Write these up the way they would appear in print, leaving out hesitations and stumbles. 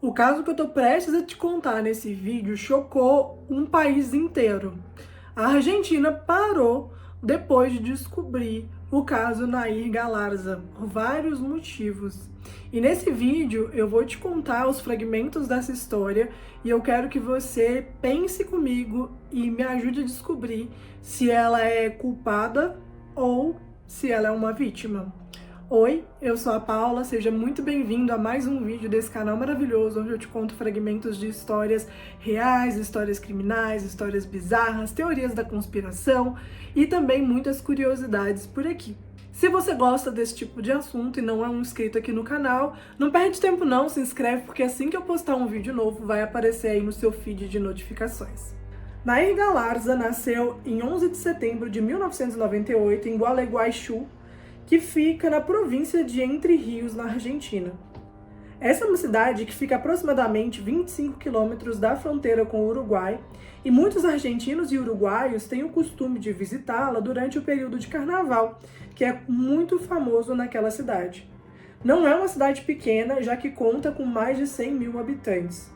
O caso que eu tô prestes a te contar nesse vídeo chocou um país inteiro. A Argentina parou depois de descobrir o caso Nair Galarza, por vários motivos. E nesse vídeo eu vou te contar os fragmentos dessa história e eu quero que você pense comigo e me ajude a descobrir se ela é culpada ou se ela é uma vítima. Oi, eu sou a Paula, seja muito bem-vindo a mais um vídeo desse canal maravilhoso, onde eu te conto fragmentos de histórias reais, histórias criminais, histórias bizarras, teorias da conspiração e também muitas curiosidades por aqui. Se você gosta desse tipo de assunto e não é um inscrito aqui no canal, não perde tempo não, se inscreve porque assim que eu postar um vídeo novo vai aparecer aí no seu feed de notificações. Nair Galarza nasceu em 11 de setembro de 1998 em Gualeguaychú, que fica na província de Entre Rios, na Argentina. Essa é uma cidade que fica aproximadamente 25 quilômetros da fronteira com o Uruguai, e muitos argentinos e uruguaios têm o costume de visitá-la durante o período de carnaval, que é muito famoso naquela cidade. Não é uma cidade pequena, já que conta com mais de 100 mil habitantes.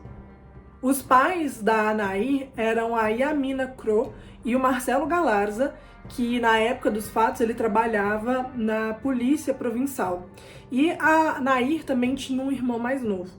Os pais da Nair eram a Yamina Cro e o Marcelo Galarza, que na época dos fatos ele trabalhava na polícia provincial. E a Nair também tinha um irmão mais novo.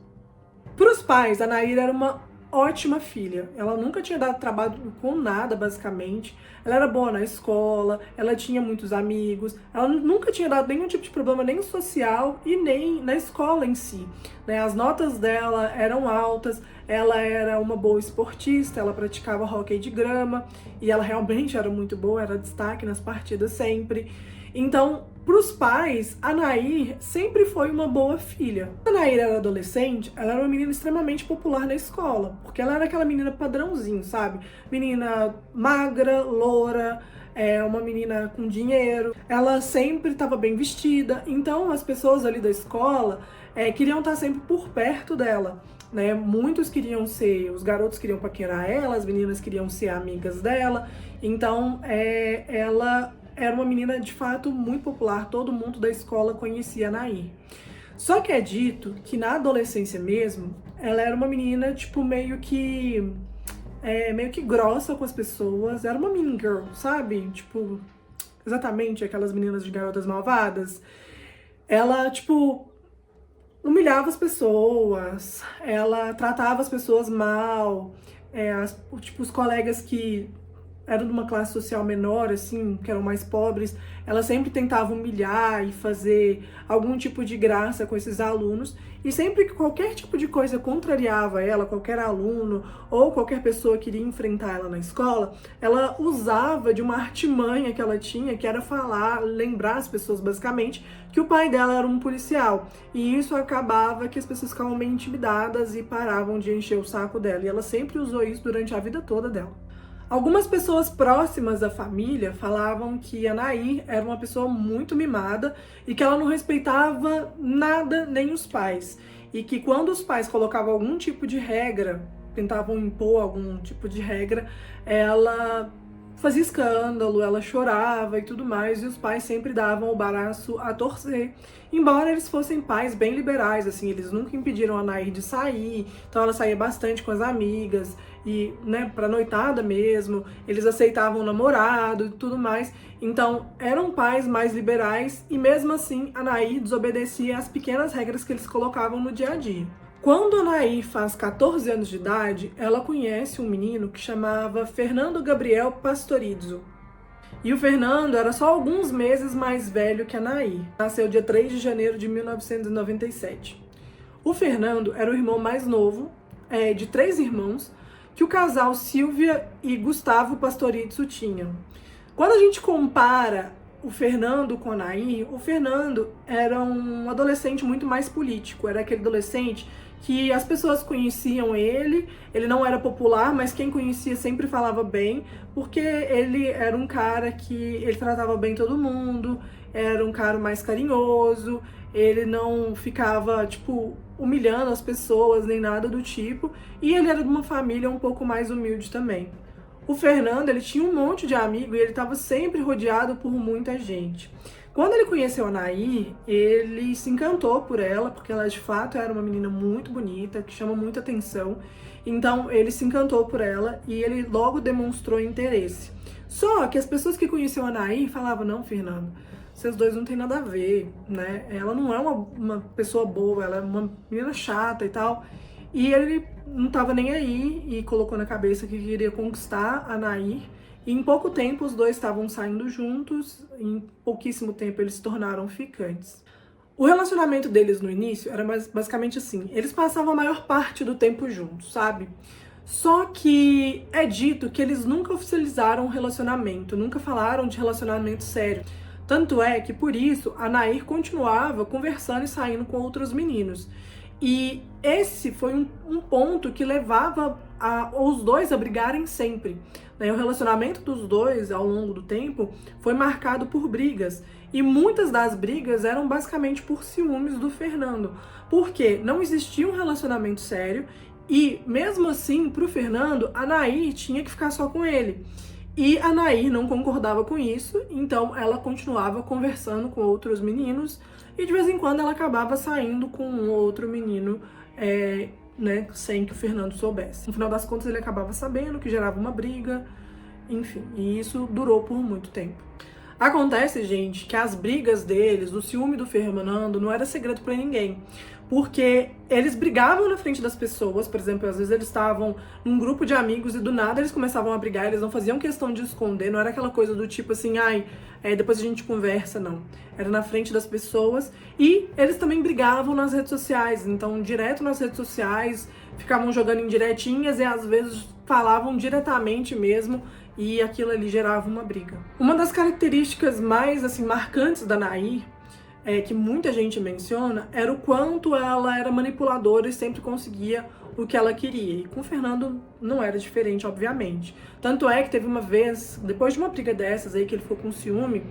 Para os pais, a Nair era uma ótima filha. Ela nunca tinha dado trabalho com nada, basicamente. Ela era boa na escola, ela tinha muitos amigos, ela nunca tinha dado nenhum tipo de problema, nem social e nem na escola em si, né? As notas dela eram altas, ela era uma boa esportista, ela praticava hóquei de grama e ela realmente era muito boa, era destaque nas partidas sempre. Então, para os pais, a Nair sempre foi uma boa filha. Quando a Nair era adolescente, ela era uma menina extremamente popular na escola, porque ela era aquela menina padrãozinho, sabe? Menina magra, loura, uma menina com dinheiro. Ela sempre estava bem vestida, então as pessoas ali da escola queriam estar sempre por perto dela, né? Muitos queriam ser, os garotos queriam paquerar ela, as meninas queriam ser amigas dela, então ela era uma menina de fato muito popular, todo mundo da escola conhecia a Nair. Só que é dito que na adolescência mesmo, ela era uma menina tipo meio que grossa com as pessoas, era uma mean girl, sabe? Tipo, exatamente aquelas meninas de garotas malvadas. Ela, tipo, humilhava as pessoas, ela tratava as pessoas mal, os colegas que eram de uma classe social menor, assim, que eram mais pobres, ela sempre tentava humilhar e fazer algum tipo de graça com esses alunos, e sempre que qualquer tipo de coisa contrariava ela, qualquer aluno ou qualquer pessoa queria enfrentar ela na escola, ela usava de uma artimanha que ela tinha, que era falar, lembrar as pessoas basicamente, que o pai dela era um policial, e isso acabava que as pessoas ficavam meio intimidadas e paravam de encher o saco dela, e ela sempre usou isso durante a vida toda dela. Algumas pessoas próximas da família falavam que a Nair era uma pessoa muito mimada e que ela não respeitava nada, nem os pais. E que quando os pais colocavam algum tipo de regra, tentavam impor algum tipo de regra, ela fazia escândalo, ela chorava e tudo mais, e os pais sempre davam o braço a torcer. Embora eles fossem pais bem liberais, assim, eles nunca impediram a Nair de sair, então ela saía bastante com as amigas, e, né, pra noitada mesmo, eles aceitavam o namorado e tudo mais. Então, eram pais mais liberais, e mesmo assim, a Nair desobedecia às pequenas regras que eles colocavam no dia a dia. Quando a Nair faz 14 anos de idade, ela conhece um menino que chamava Fernando Gabriel Pastorizzo. E o Fernando era só alguns meses mais velho que a Nair. Nasceu dia 3 de janeiro de 1997. O Fernando era o irmão mais novo, de 3 irmãos, que o casal Silvia e Gustavo Pastorizzo tinham. Quando a gente compara o Fernando com a Nair, o Fernando era um adolescente muito mais político, era aquele adolescente que as pessoas conheciam ele não era popular, mas quem conhecia sempre falava bem, porque ele era um cara que ele tratava bem todo mundo, era um cara mais carinhoso, ele não ficava, tipo, humilhando as pessoas, nem nada do tipo, e ele era de uma família um pouco mais humilde também. O Fernando, ele tinha um monte de amigo e ele estava sempre rodeado por muita gente. Quando ele conheceu a Nair, ele se encantou por ela, porque ela de fato era uma menina muito bonita, que chama muita atenção. Então ele se encantou por ela e ele logo demonstrou interesse. Só que as pessoas que conheciam a Nair falavam: não, Fernando, vocês dois não tem nada a ver, né? Ela não é uma pessoa boa, ela é uma menina chata e tal. E ele não tava nem aí e colocou na cabeça que queria conquistar a Nair. E em pouco tempo os dois estavam saindo juntos, em pouquíssimo tempo eles se tornaram ficantes. O relacionamento deles no início era basicamente assim: eles passavam a maior parte do tempo juntos, sabe? Só que é dito que eles nunca oficializaram um relacionamento, nunca falaram de relacionamento sério. Tanto é que, por isso, a Nair continuava conversando e saindo com outros meninos. E esse foi um ponto que levava os dois a brigarem sempre, né? O relacionamento dos dois, ao longo do tempo, foi marcado por brigas. E muitas das brigas eram basicamente por ciúmes do Fernando. Porque não existia um relacionamento sério e, mesmo assim, pro Fernando, a Nair tinha que ficar só com ele. E a Nair não concordava com isso, então ela continuava conversando com outros meninos e de vez em quando ela acabava saindo com um outro menino, né, sem que o Fernando soubesse. No final das contas ele acabava sabendo, que gerava uma briga, enfim, e isso durou por muito tempo. Acontece, gente, que as brigas deles, o ciúme do Fernando, não era segredo pra ninguém. Porque eles brigavam na frente das pessoas, por exemplo, às vezes eles estavam num grupo de amigos e do nada eles começavam a brigar, eles não faziam questão de esconder, não era aquela coisa do tipo assim, ai, depois a gente conversa, não. Era na frente das pessoas e eles também brigavam nas redes sociais, então direto nas redes sociais, ficavam jogando indiretinhas e às vezes falavam diretamente mesmo e aquilo ali gerava uma briga. Uma das características mais, assim, marcantes da Nair, que muita gente menciona, era o quanto ela era manipuladora e sempre conseguia o que ela queria. E com o Fernando não era diferente, obviamente. Tanto é que teve uma vez, depois de uma briga dessas aí, que ele ficou com ciúme,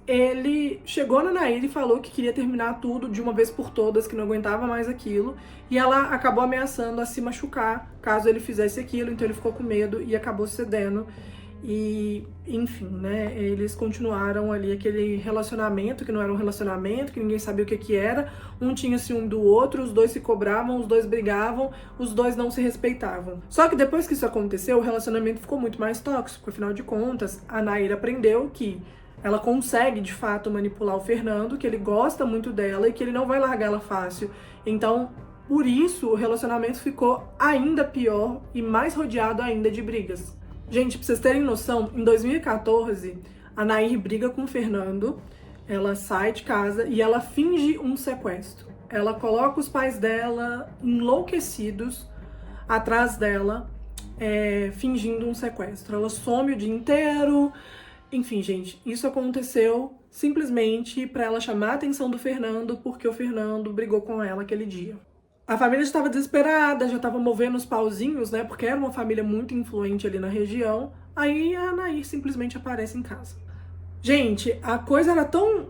ele chegou na Nair e falou que queria terminar tudo de uma vez por todas, que não aguentava mais aquilo. E ela acabou ameaçando a se machucar caso ele fizesse aquilo, então ele ficou com medo e acabou cedendo. E, enfim, né, eles continuaram ali aquele relacionamento, que não era um relacionamento, que ninguém sabia o que era, um tinha ciúme do outro, os dois se cobravam, os dois brigavam, os dois não se respeitavam. Só que depois que isso aconteceu, o relacionamento ficou muito mais tóxico, afinal de contas, a Nair aprendeu que ela consegue, de fato, manipular o Fernando, que ele gosta muito dela e que ele não vai largar ela fácil. Então, por isso, o relacionamento ficou ainda pior e mais rodeado ainda de brigas. Gente, pra vocês terem noção, em 2014, a Nair briga com o Fernando, ela sai de casa e ela finge um sequestro. Ela coloca os pais dela enlouquecidos atrás dela, fingindo um sequestro. Ela some o dia inteiro. Enfim, gente, isso aconteceu simplesmente pra ela chamar a atenção do Fernando, porque o Fernando brigou com ela aquele dia. A família já estava desesperada, já estava movendo os pauzinhos, né? Porque era uma família muito influente ali na região. Aí a Nair simplesmente aparece em casa. Gente, a coisa era tão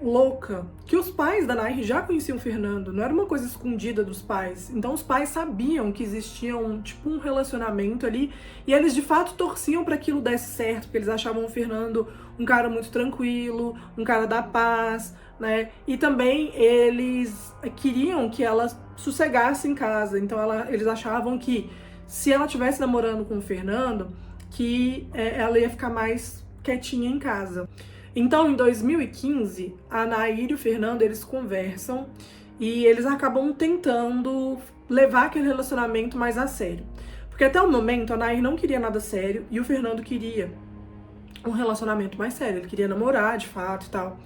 louca que os pais da Nair já conheciam o Fernando, não era uma coisa escondida dos pais. Então os pais sabiam que existia um relacionamento ali e eles de fato torciam para aquilo desse certo, porque eles achavam o Fernando um cara muito tranquilo, um cara da paz, né? E também eles queriam que ela sossegasse em casa. Então eles achavam que se ela estivesse namorando com o Fernando, que ela ia ficar mais quietinha em casa. Então, em 2015, a Nair e o Fernando, eles conversam e eles acabam tentando levar aquele relacionamento mais a sério. Porque até o momento, a Nair não queria nada sério e o Fernando queria um relacionamento mais sério. Ele queria namorar, de fato, e tal.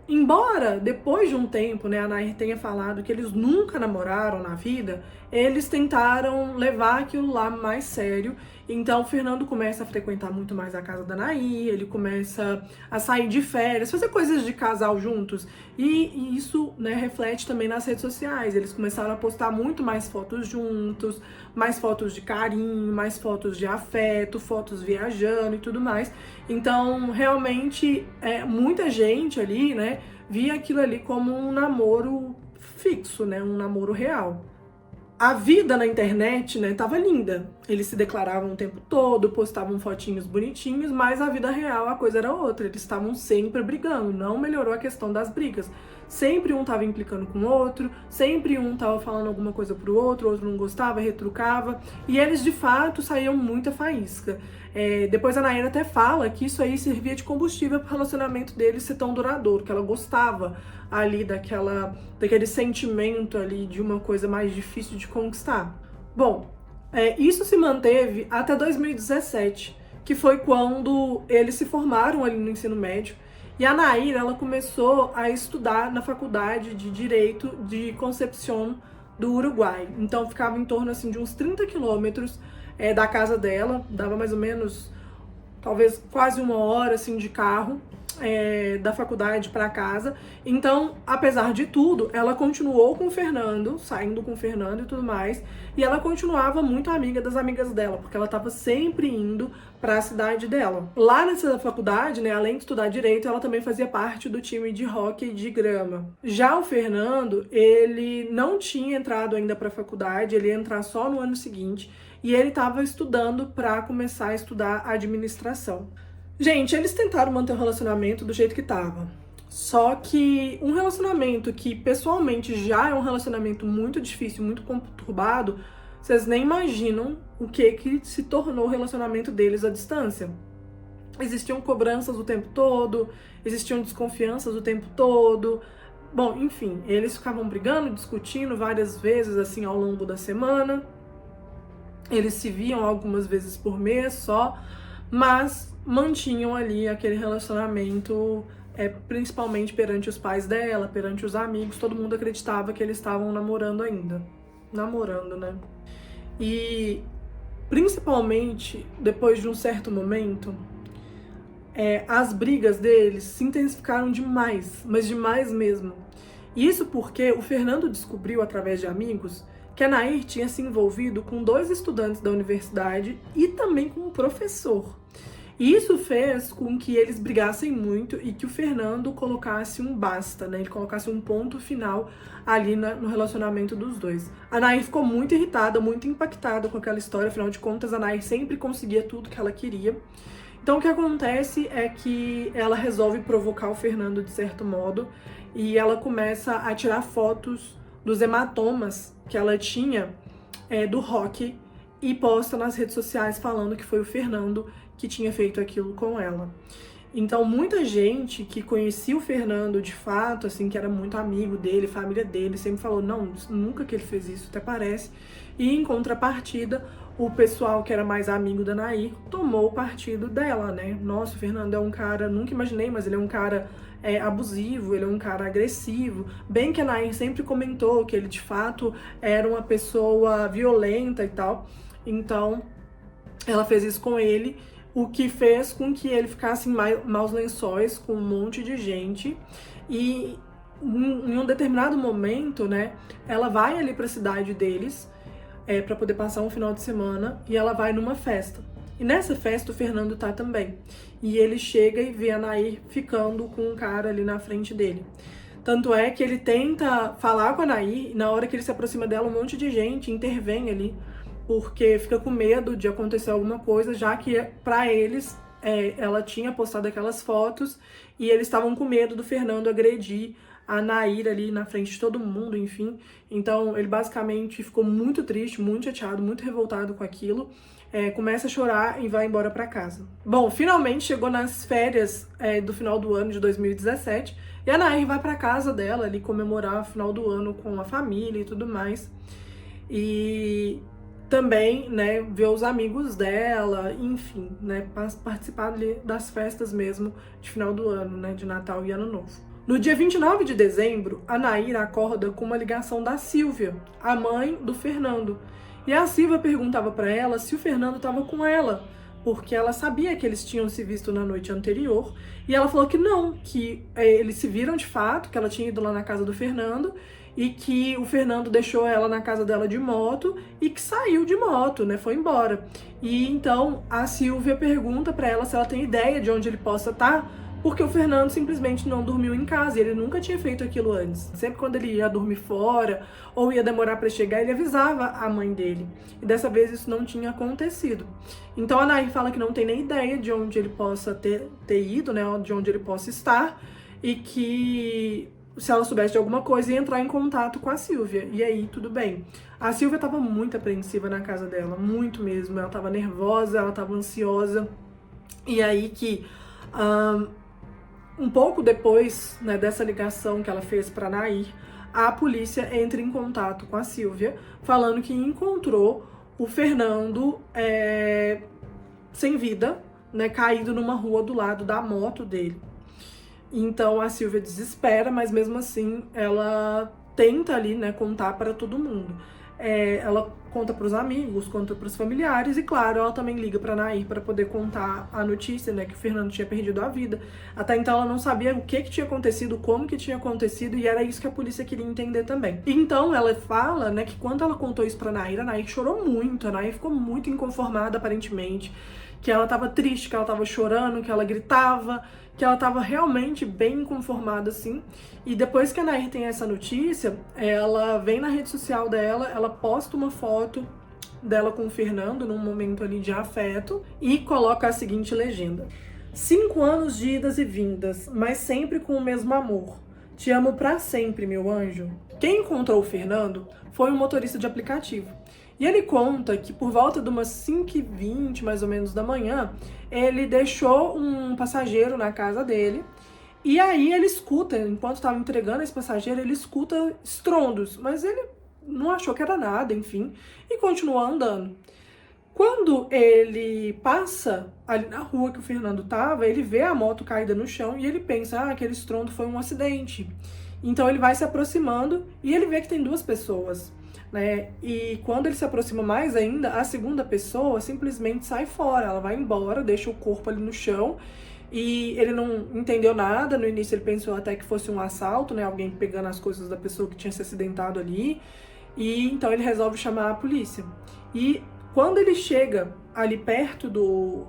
Embora, depois de um tempo, né, a Nair tenha falado que eles nunca namoraram na vida, eles tentaram levar aquilo lá mais sério. Então o Fernando começa a frequentar muito mais a casa da Nair, ele começa a sair de férias, fazer coisas de casal juntos. E isso, né, reflete também nas redes sociais. Eles começaram a postar muito mais fotos juntos, mais fotos de carinho, mais fotos de afeto, fotos viajando e tudo mais. Então, realmente, muita gente ali, né, via aquilo ali como um namoro fixo, né, um namoro real. A vida na internet, né, tava linda. Eles se declaravam o tempo todo, postavam fotinhos bonitinhos, mas a vida real a coisa era outra. Eles estavam sempre brigando, não melhorou a questão das brigas. Sempre um tava implicando com o outro, sempre um tava falando alguma coisa pro outro, o outro não gostava, retrucava. E eles, de fato, saíam muita faísca. Depois a Nair até fala que isso aí servia de combustível pro relacionamento deles ser tão duradouro, que ela gostava ali daquele sentimento ali de uma coisa mais difícil de conquistar. Bom, isso se manteve até 2017, que foi quando eles se formaram ali no ensino médio. E a Nair, ela começou a estudar na faculdade de Direito de Concepción do Uruguai. Então ficava em torno assim, de uns 30 quilômetros da casa dela, dava mais ou menos, talvez quase uma hora assim, de carro. Da faculdade para casa. Então, apesar de tudo, ela continuou com o Fernando, saindo com o Fernando e tudo mais, e ela continuava muito amiga das amigas dela, porque ela estava sempre indo para a cidade dela. Lá nessa faculdade, né, além de estudar direito, ela também fazia parte do time de hóquei de grama. Já o Fernando, ele não tinha entrado ainda para a faculdade, ele ia entrar só no ano seguinte, e ele estava estudando para começar a estudar administração. Gente, eles tentaram manter o relacionamento do jeito que tava. Só que um relacionamento que pessoalmente já é um relacionamento muito difícil, muito conturbado, vocês nem imaginam o que se tornou o relacionamento deles à distância. Existiam cobranças o tempo todo, existiam desconfianças o tempo todo. Bom, enfim, eles ficavam brigando, discutindo várias vezes assim ao longo da semana. Eles se viam algumas vezes por mês só, mas mantinham ali aquele relacionamento, principalmente perante os pais dela, perante os amigos, todo mundo acreditava que eles estavam namorando ainda. Namorando, né? E principalmente depois de um certo momento, as brigas deles se intensificaram demais, mas demais mesmo. Isso porque o Fernando descobriu, através de amigos, que a Nair tinha se envolvido com 2 estudantes da universidade e também com um professor. E isso fez com que eles brigassem muito e que o Fernando colocasse um basta, né? Ele colocasse um ponto final ali no relacionamento dos dois. A Nair ficou muito irritada, muito impactada com aquela história, afinal de contas a Nair sempre conseguia tudo que ela queria. Então o que acontece é que ela resolve provocar o Fernando de certo modo e ela começa a tirar fotos dos hematomas que ela tinha do hóquei e posta nas redes sociais falando que foi o Fernando que tinha feito aquilo com ela. Então, muita gente que conhecia o Fernando de fato, assim, que era muito amigo dele, família dele, sempre falou, não, nunca que ele fez isso, até parece. E, em contrapartida, o pessoal que era mais amigo da Nair tomou o partido dela, né? Nossa, o Fernando é um cara, nunca imaginei, mas ele é um cara abusivo, ele é um cara agressivo. Bem que a Nair sempre comentou que ele, de fato, era uma pessoa violenta e tal. Então, ela fez isso com ele, o que fez com que ele ficasse em maus lençóis com um monte de gente. E em um determinado momento, né, ela vai ali para a cidade deles para poder passar um final de semana e ela vai numa festa. E nessa festa o Fernando tá também. E ele chega e vê a Nair ficando com um cara ali na frente dele. Tanto é que ele tenta falar com a Nair e na hora que ele se aproxima dela, um monte de gente intervém ali, porque fica com medo de acontecer alguma coisa, já que para eles ela tinha postado aquelas fotos e eles estavam com medo do Fernando agredir a Nair ali na frente de todo mundo, enfim. Então ele basicamente ficou muito triste, muito chateado, muito revoltado com aquilo, começa a chorar e vai embora para casa. Bom, finalmente chegou nas férias do final do ano de 2017 e a Nair vai para casa dela ali comemorar o final do ano com a família e tudo mais. E também, né, ver os amigos dela, enfim, né, participar ali das festas mesmo de final do ano, né, de Natal e Ano Novo. No dia 29 de dezembro, a Nair acorda com uma ligação da Silvia, a mãe do Fernando. E a Silvia perguntava para ela se o Fernando estava com ela, porque ela sabia que eles tinham se visto na noite anterior, e ela falou que não, que eles se viram de fato, que ela tinha ido lá na casa do Fernando, e que o Fernando deixou ela na casa dela de moto e que saiu de moto, né, foi embora. E então a Silvia pergunta para ela se ela tem ideia de onde ele possa estar, porque o Fernando simplesmente não dormiu em casa, e ele nunca tinha feito aquilo antes. Sempre quando ele ia dormir fora, ou ia demorar para chegar, ele avisava a mãe dele. E dessa vez isso não tinha acontecido. Então a Nair fala que não tem nem ideia de onde ele possa ter ido, né, de onde ele possa estar, e que se ela soubesse de alguma coisa, ia entrar em contato com a Silvia. E aí, tudo bem. A Silvia estava muito apreensiva na casa dela, muito mesmo. Ela estava nervosa, ela estava ansiosa. E aí que... um pouco depois, né, dessa ligação que ela fez para Nair, a polícia entra em contato com a Silvia, falando que encontrou o Fernando sem vida, né, caído numa rua do lado da moto dele. Então a Silvia desespera, mas mesmo assim ela tenta ali, né, contar para todo mundo. Ela conta para os amigos, conta para os familiares e, claro, ela também liga para Nair para poder contar a notícia, né, que o Fernando tinha perdido a vida. Até então ela não sabia o que tinha acontecido, como que tinha acontecido, e era isso que a polícia queria entender também. Então ela fala, né, que quando ela contou isso para Nair, a Nair chorou muito, a Nair ficou muito inconformada aparentemente, que ela tava triste, que ela tava chorando, que ela gritava, que ela tava realmente bem inconformada, assim. E depois que a Nair tem essa notícia, ela vem na rede social dela, ela posta uma foto dela com o Fernando, num momento ali de afeto, e coloca a seguinte legenda: 5 anos de idas e vindas, mas sempre com o mesmo amor. Te amo pra sempre, meu anjo. Quem encontrou o Fernando foi um motorista de aplicativo. E ele conta que por volta de umas 5h20, mais ou menos, da manhã, ele deixou um passageiro na casa dele. E aí ele escuta, enquanto estava entregando esse passageiro, ele escuta estrondos. Mas ele não achou que era nada, enfim, e continuou andando. Quando ele passa ali na rua que o Fernando estava, ele vê a moto caída no chão e ele pensa, aquele estrondo foi um acidente. Então ele vai se aproximando e ele vê que tem 2 pessoas. Né? E quando ele se aproxima mais ainda, a segunda pessoa simplesmente sai fora, ela vai embora, deixa o corpo ali no chão, e ele não entendeu nada. No início ele pensou até que fosse um assalto, né? Alguém pegando as coisas da pessoa que tinha se acidentado ali, e então ele resolve chamar a polícia. E quando ele chega ali perto do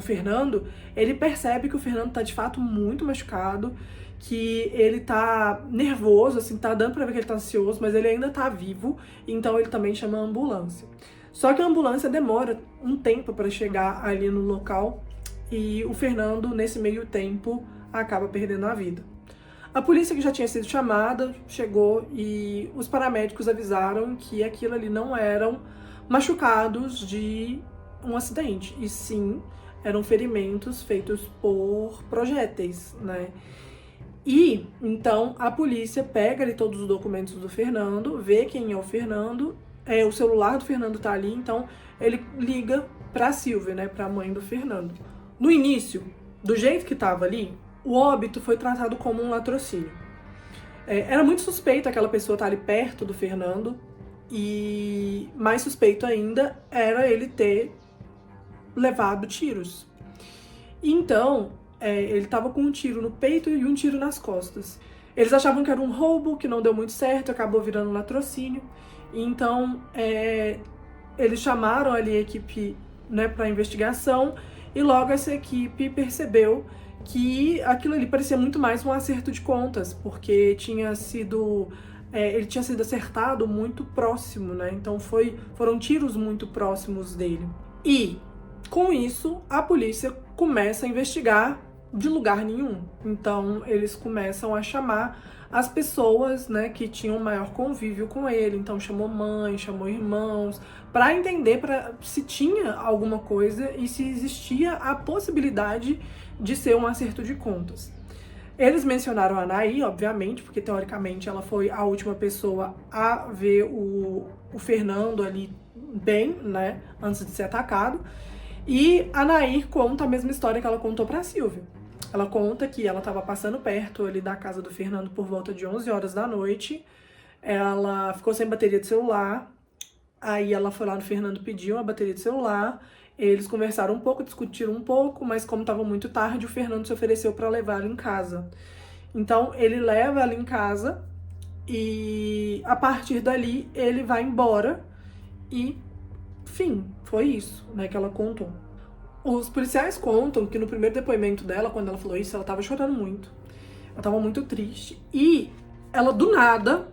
Fernando, ele percebe que o Fernando tá de fato muito machucado, que ele tá nervoso, assim, tá dando pra ver que ele tá ansioso, mas ele ainda tá vivo, então ele também chama a ambulância. Só que a ambulância demora um tempo para chegar ali no local, e o Fernando, nesse meio tempo, acaba perdendo a vida. A polícia, que já tinha sido chamada, chegou e os paramédicos avisaram que aquilo ali não eram machucados de um acidente, e sim eram ferimentos feitos por projéteis, né? E, então, a polícia pega ali todos os documentos do Fernando, vê quem é o Fernando, o celular do Fernando tá ali, então ele liga pra Silvia, né, pra mãe do Fernando. No início, do jeito que tava ali, o óbito foi tratado como um latrocínio. Era muito suspeito aquela pessoa estar ali perto do Fernando, e mais suspeito ainda era ele ter levado tiros. Então, ele tava com um tiro no peito e um tiro nas costas. Eles achavam que era um roubo, que não deu muito certo, acabou virando um latrocínio. Então, eles chamaram ali a equipe, né, para investigação, e logo essa equipe percebeu que aquilo ali parecia muito mais um acerto de contas, porque ele tinha sido acertado muito próximo, né? Então foram tiros muito próximos dele. E com isso, a polícia começa a investigar de lugar nenhum. Então, eles começam a chamar as pessoas, né, que tinham maior convívio com ele. Então, chamou mãe, chamou irmãos, para entender se tinha alguma coisa e se existia a possibilidade de ser um acerto de contas. Eles mencionaram a Nair, obviamente, porque teoricamente ela foi a última pessoa a ver o Fernando ali bem, né, antes de ser atacado. E a Nair conta a mesma história que ela contou pra Silvia. Ela conta que ela estava passando perto ali da casa do Fernando por volta de 11 horas da noite. Ela ficou sem bateria de celular. Aí ela foi lá no Fernando, pediu uma bateria de celular. Eles conversaram um pouco, discutiram um pouco, mas como estava muito tarde, o Fernando se ofereceu para levar ela em casa. Então ele leva ela em casa e a partir dali ele vai embora e, enfim, foi isso, né, que ela contou. Os policiais contam que no primeiro depoimento dela, quando ela falou isso, ela tava chorando muito. Ela tava muito triste. E ela, do nada,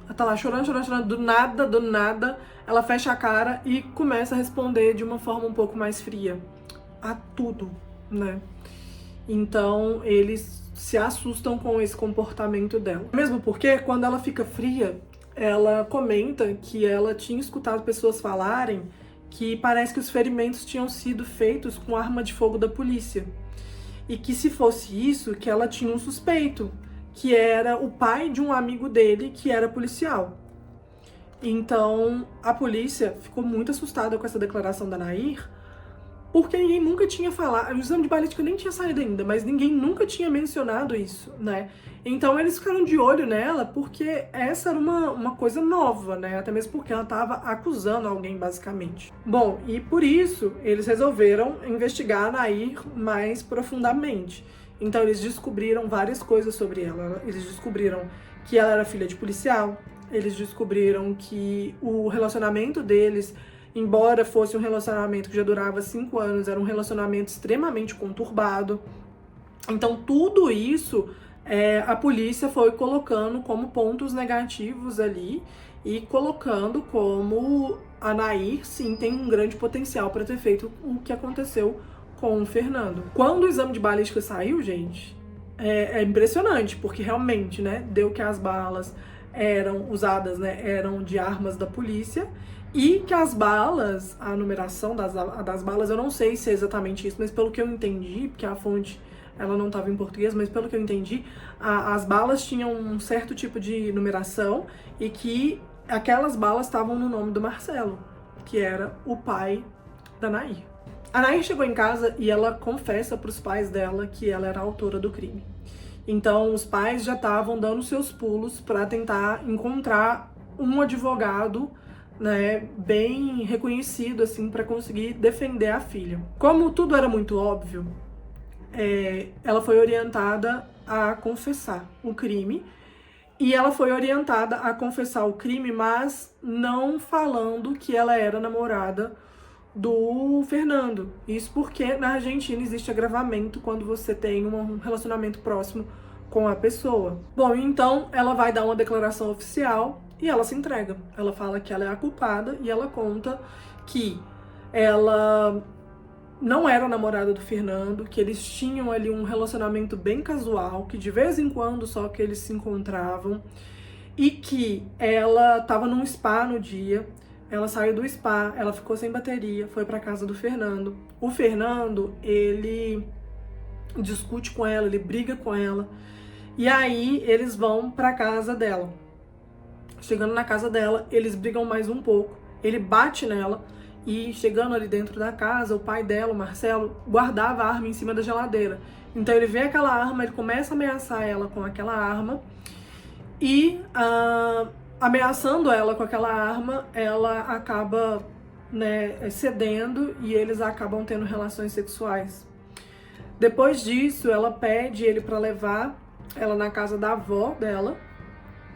ela tá lá chorando, chorando, chorando, do nada, ela fecha a cara e começa a responder de uma forma um pouco mais fria a tudo, né? Então, eles se assustam com esse comportamento dela. Mesmo porque, quando ela fica fria, ela comenta que ela tinha escutado pessoas falarem que parece que os ferimentos tinham sido feitos com arma de fogo da polícia. E que se fosse isso, que ela tinha um suspeito, que era o pai de um amigo dele que era policial. Então, a polícia ficou muito assustada com essa declaração da Nair, porque ninguém nunca tinha falado, o exame de balística nem tinha saído ainda, mas ninguém nunca tinha mencionado isso, né? Então eles ficaram de olho nela porque essa era uma coisa nova, né? Até mesmo porque ela estava acusando alguém, basicamente. Bom, e por isso eles resolveram investigar a Nair mais profundamente. Então eles descobriram várias coisas sobre ela. Eles descobriram que ela era filha de policial, eles descobriram que o relacionamento deles, embora fosse um relacionamento que já durava 5 anos, era um relacionamento extremamente conturbado. Então, tudo isso a polícia foi colocando como pontos negativos ali e colocando como a Nair, sim, tem um grande potencial para ter feito o que aconteceu com o Fernando. Quando o exame de balística saiu, gente, é impressionante, porque realmente, né, deu que as balas eram usadas, né, eram de armas da polícia, e que as balas, a numeração das balas, eu não sei se é exatamente isso, mas pelo que eu entendi, porque a fonte ela não estava em português, mas pelo que eu entendi, as balas tinham um certo tipo de numeração e que aquelas balas estavam no nome do Marcelo, que era o pai da Nair. A Nair chegou em casa e ela confessa para os pais dela que ela era a autora do crime. Então, os pais já estavam dando seus pulos para tentar encontrar um advogado, né, bem reconhecido, assim, para conseguir defender a filha. Como tudo era muito óbvio, ela foi orientada a confessar o crime, e ela foi orientada a confessar o crime, mas não falando que ela era namorada do Fernando. Isso porque na Argentina existe agravamento quando você tem um relacionamento próximo com a pessoa. Bom, então ela vai dar uma declaração oficial e ela se entrega. Ela fala que ela é a culpada e ela conta que ela não era namorada do Fernando, que eles tinham ali um relacionamento bem casual, que de vez em quando só que eles se encontravam, e que ela estava num spa no dia. Ela saiu do spa, ela ficou sem bateria, foi pra casa do Fernando. O Fernando, ele discute com ela, ele briga com ela. E aí eles vão pra casa dela. Chegando na casa dela, eles brigam mais um pouco. Ele bate nela e chegando ali dentro da casa, o pai dela, o Marcelo, guardava a arma em cima da geladeira. Então ele vê aquela arma, ele começa a ameaçar ela com aquela arma e ameaçando ela com aquela arma, ela acaba, né, cedendo e eles acabam tendo relações sexuais. Depois disso, ela pede ele para levar ela na casa da avó dela,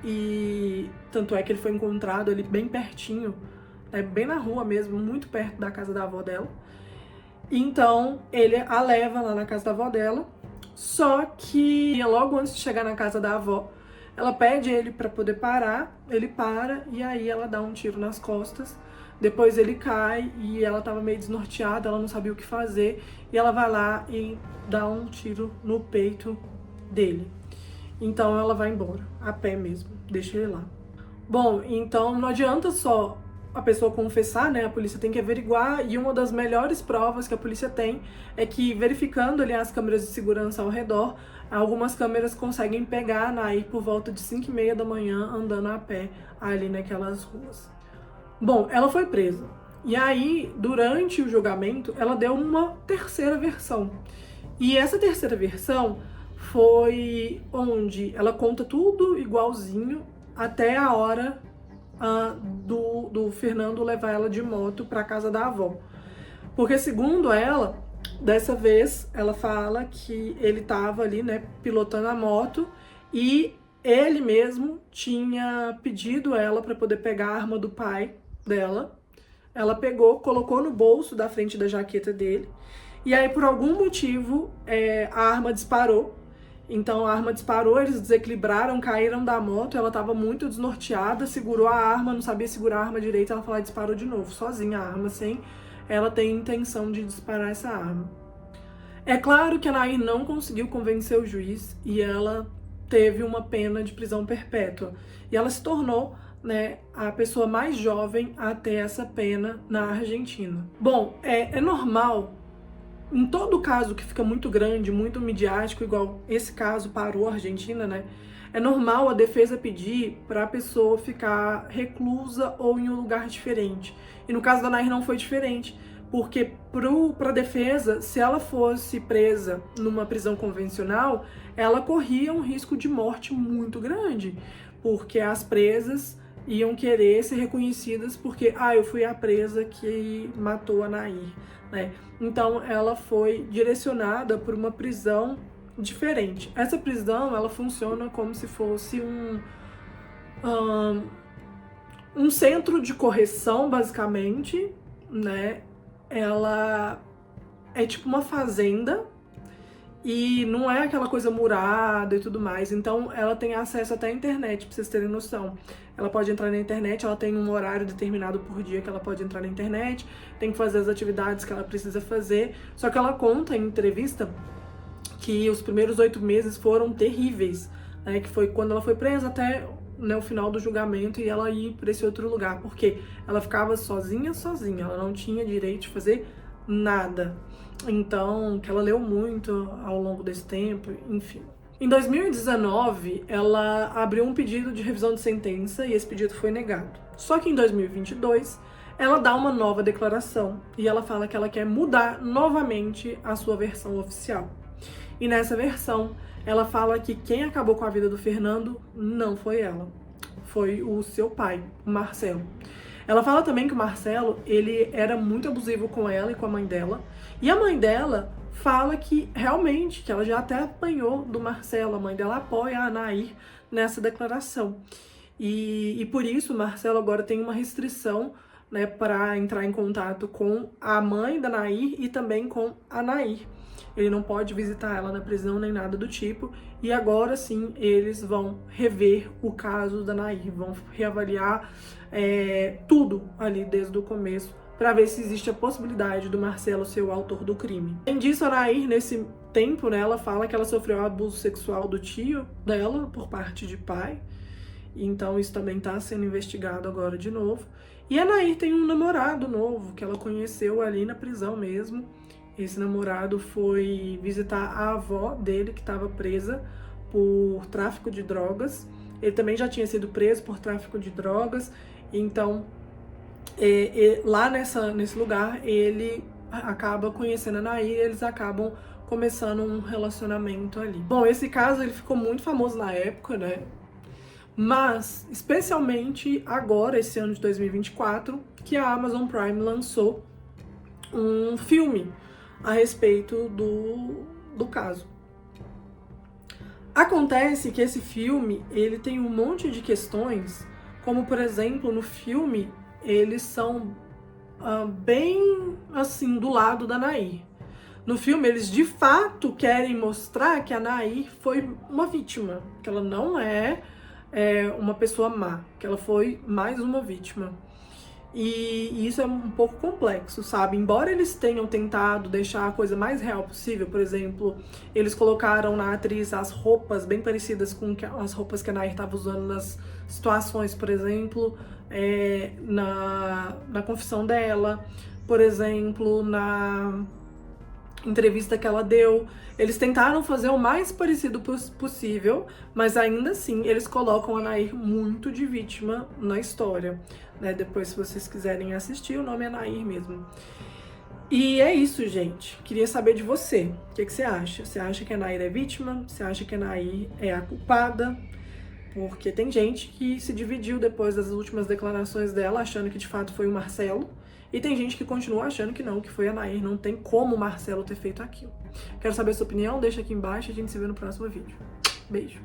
e tanto é que ele foi encontrado ali bem pertinho, bem na rua mesmo, muito perto da casa da avó dela. Então ele a leva lá na casa da avó dela, só que logo antes de chegar na casa da avó, ela pede ele para poder parar, ele para e aí ela dá um tiro nas costas. Depois ele cai e ela tava meio desnorteada, ela não sabia o que fazer, e ela vai lá e dá um tiro no peito dele. Então ela vai embora, a pé mesmo, deixa ele lá. Bom, então não adianta só a pessoa confessar, né? A polícia tem que averiguar, e uma das melhores provas que a polícia tem é que, verificando ali as câmeras de segurança ao redor, algumas câmeras conseguem pegar a Nair por volta de 5h30 da manhã andando a pé ali naquelas ruas. Bom, ela foi presa. E aí, durante o julgamento, ela deu uma terceira versão. E essa terceira versão foi onde ela conta tudo igualzinho até a hora do Fernando levar ela de moto para casa da avó. Porque, segundo ela, dessa vez, ela fala que ele estava ali, né, pilotando a moto, e ele mesmo tinha pedido ela para poder pegar a arma do pai dela, ela pegou, colocou no bolso da frente da jaqueta dele, e aí por algum motivo a arma disparou. Então a arma disparou, eles desequilibraram, caíram da moto, ela estava muito desnorteada, segurou a arma, não sabia segurar a arma direito, ela falou, disparou de novo, sozinha a arma, sem ela ter intenção de disparar essa arma. É claro que a Nair não conseguiu convencer o juiz e ela teve uma pena de prisão perpétua. E ela se tornou, né, a pessoa mais jovem a ter essa pena na Argentina. Bom, é normal, em todo caso que fica muito grande, muito midiático, igual esse caso parou a Argentina, né? É normal a defesa pedir para a pessoa ficar reclusa ou em um lugar diferente. E no caso da Nair não foi diferente, porque para a defesa, se ela fosse presa numa prisão convencional, ela corria um risco de morte muito grande, porque as presas iam querer ser reconhecidas porque, eu fui a presa que matou a Nair, né? Então ela foi direcionada para uma prisão diferente. Essa prisão, ela funciona como se fosse um centro de correção, basicamente, né? Ela é tipo uma fazenda e não é aquela coisa murada e tudo mais. Então ela tem acesso até à internet, pra vocês terem noção. Ela pode entrar na internet, ela tem um horário determinado por dia que ela pode entrar na internet, tem que fazer as atividades que ela precisa fazer. Só que ela conta em entrevista que os primeiros 8 meses foram terríveis, né? Que foi quando ela foi presa até, né, o final do julgamento e ela ir para esse outro lugar, porque ela ficava sozinha, ela não tinha direito de fazer nada. Então, que ela leu muito ao longo desse tempo, enfim. Em 2019, ela abriu um pedido de revisão de sentença e esse pedido foi negado. Só que em 2022, ela dá uma nova declaração e ela fala que ela quer mudar novamente a sua versão oficial. E nessa versão, ela fala que quem acabou com a vida do Fernando não foi ela, foi o seu pai, o Marcelo. Ela fala também que o Marcelo, ele era muito abusivo com ela e com a mãe dela, e a mãe dela fala que realmente, que ela já até apanhou do Marcelo, a mãe dela apoia a Nair nessa declaração. E por isso o Marcelo agora tem uma restrição, né, para entrar em contato com a mãe da Nair e também com a Nair. Ele não pode visitar ela na prisão nem nada do tipo. E agora sim, eles vão rever o caso da Nair, vão reavaliar tudo ali desde o começo, para ver se existe a possibilidade do Marcelo ser o autor do crime. Além disso, a Nair, nesse tempo, né, ela fala que ela sofreu abuso sexual do tio dela, por parte de pai. Então isso também está sendo investigado agora de novo. E a Nair tem um namorado novo, que ela conheceu ali na prisão mesmo. Esse namorado foi visitar a avó dele, que estava presa por tráfico de drogas. Ele também já tinha sido preso por tráfico de drogas. Então, lá nesse lugar, ele acaba conhecendo a Nair e eles acabam começando um relacionamento ali. Bom, esse caso ele ficou muito famoso na época, né? Mas, especialmente agora, esse ano de 2024, que a Amazon Prime lançou um filme a respeito do caso. Acontece que esse filme, ele tem um monte de questões, como, por exemplo, no filme, eles são bem, assim, do lado da Nair. No filme, eles de fato querem mostrar que a Nair foi uma vítima, que ela não é uma pessoa má, que ela foi mais uma vítima. E isso é um pouco complexo, sabe? Embora eles tenham tentado deixar a coisa mais real possível, por exemplo, eles colocaram na atriz as roupas bem parecidas com as roupas que a Nair estava usando nas situações, por exemplo, na confissão dela, por exemplo, na entrevista que ela deu. Eles tentaram fazer o mais parecido possível, mas ainda assim eles colocam a Nair muito de vítima na história, né? Depois, se vocês quiserem assistir, o nome é Nair mesmo. E é isso, gente. Queria saber de você. O que você acha? Você acha que a Nair é vítima? Você acha que a Nair é a culpada? Porque tem gente que se dividiu depois das últimas declarações dela, achando que de fato foi o Marcelo. E tem gente que continua achando que não, que foi a Nair. Não tem como o Marcelo ter feito aquilo. Quero saber a sua opinião, deixa aqui embaixo e a gente se vê no próximo vídeo. Beijo!